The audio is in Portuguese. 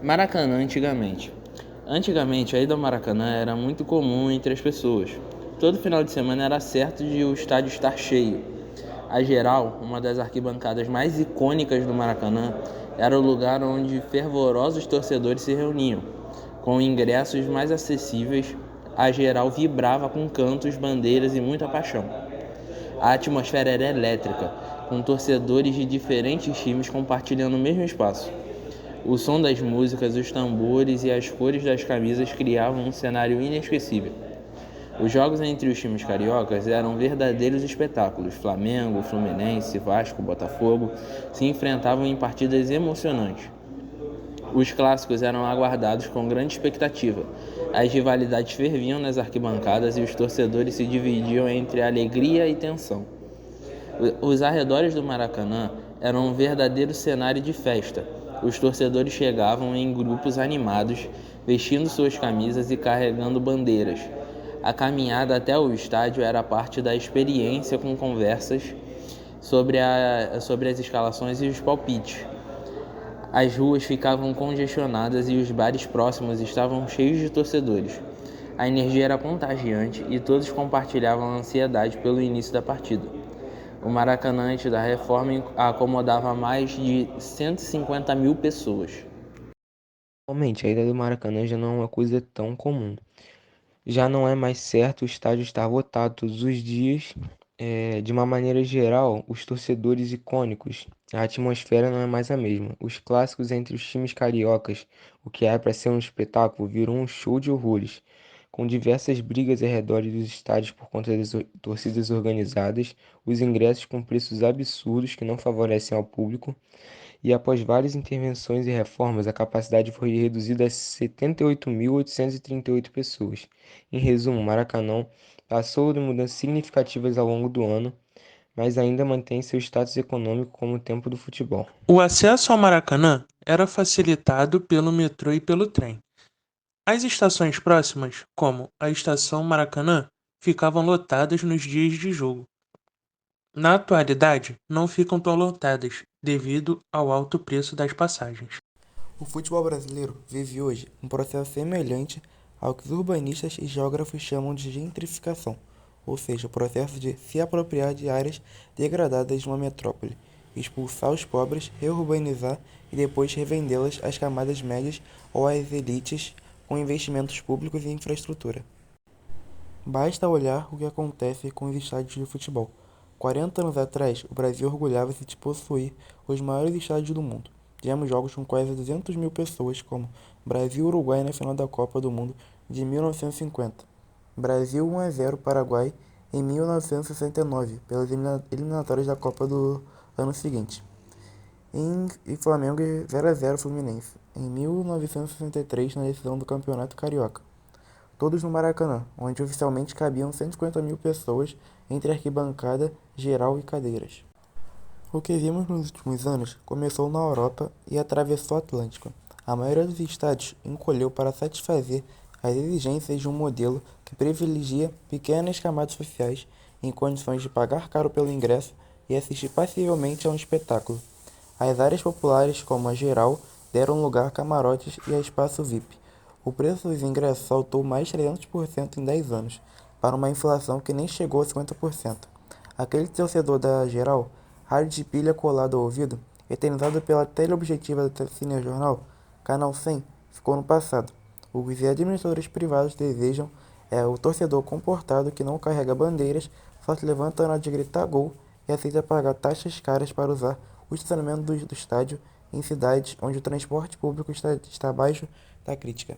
Maracanã antigamente. Antigamente, a ida ao Maracanã era muito comum entre as pessoas. Todo final de semana era certo de o estádio estar cheio. A Geral, uma das arquibancadas mais icônicas do Maracanã, era o lugar onde fervorosos torcedores se reuniam. Com ingressos mais acessíveis, a Geral vibrava com cantos, bandeiras e muita paixão. A atmosfera era elétrica, com torcedores de diferentes times compartilhando o mesmo espaço. O som das músicas, os tambores e as cores das camisas criavam um cenário inesquecível. Os jogos entre os times cariocas eram verdadeiros espetáculos. Flamengo, Fluminense, Vasco, Botafogo se enfrentavam em partidas emocionantes. Os clássicos eram aguardados com grande expectativa. As rivalidades ferviam nas arquibancadas e os torcedores se dividiam entre alegria e tensão. Os arredores do Maracanã eram um verdadeiro cenário de festa. Os torcedores chegavam em grupos animados, vestindo suas camisas e carregando bandeiras. A caminhada até o estádio era parte da experiência, com conversas sobre as escalações e os palpites. As ruas ficavam congestionadas e os bares próximos estavam cheios de torcedores. A energia era contagiante e todos compartilhavam a ansiedade pelo início da partida. O Maracanã antes da reforma acomodava mais de 150 mil pessoas. Atualmente, a ida do Maracanã já não é uma coisa tão comum. Já não é mais certo o estádio estar lotado todos os dias. De uma maneira geral, os torcedores icônicos, a atmosfera não é mais a mesma. Os clássicos entre os times cariocas, o que é para ser um espetáculo, virou um show de horrores, com diversas brigas ao redor dos estádios por conta das torcidas organizadas, os ingressos com preços absurdos que não favorecem ao público. E após várias intervenções e reformas, a capacidade foi reduzida a 78.838 pessoas. Em resumo, Maracanã passou de mudanças significativas ao longo do ano, mas ainda mantém seu status econômico como o templo do futebol. O acesso ao Maracanã era facilitado pelo metrô e pelo trem. As estações próximas, como a Estação Maracanã, ficavam lotadas nos dias de jogo. Na atualidade, não ficam tão lotadas, devido ao alto preço das passagens. O futebol brasileiro vive hoje um processo semelhante ao que os urbanistas e geógrafos chamam de gentrificação, ou seja, o processo de se apropriar de áreas degradadas de uma metrópole, expulsar os pobres, reurbanizar e depois revendê-las às camadas médias ou às elites com investimentos públicos e infraestrutura. Basta olhar o que acontece com os estádios de futebol. 40 anos atrás, o Brasil orgulhava-se de possuir os maiores estádios do mundo. Tivemos jogos com quase 200 mil pessoas, como Brasil-Uruguai na final da Copa do Mundo de 1950, Brasil 1-0 Paraguai em 1969, pelas eliminatórias da Copa do ano seguinte, e Flamengo 0-0 Fluminense, em 1963, na decisão do Campeonato Carioca. Todos no Maracanã, onde oficialmente cabiam 150 mil pessoas entre arquibancada, geral e cadeiras. O que vimos nos últimos anos começou na Europa e atravessou o Atlântico. A maioria dos estádios encolheu para satisfazer as exigências de um modelo que privilegia pequenas camadas sociais em condições de pagar caro pelo ingresso e assistir passivelmente a um espetáculo. As áreas populares, como a Geral, deram lugar a camarotes e a espaço VIP. O preço dos ingressos saltou mais de 300% em 10 anos, para uma inflação que nem chegou a 50%. Aquele torcedor da Geral, rádio de pilha colado ao ouvido, eternizado pela teleobjetiva da Cinejornal, Canal 100, ficou no passado. O que os administradores privados desejam é o torcedor comportado que não carrega bandeiras, só se levanta na hora de gritar gol e aceita pagar taxas caras para usar o estacionamento do estádio em cidades onde o transporte público está abaixo da crítica.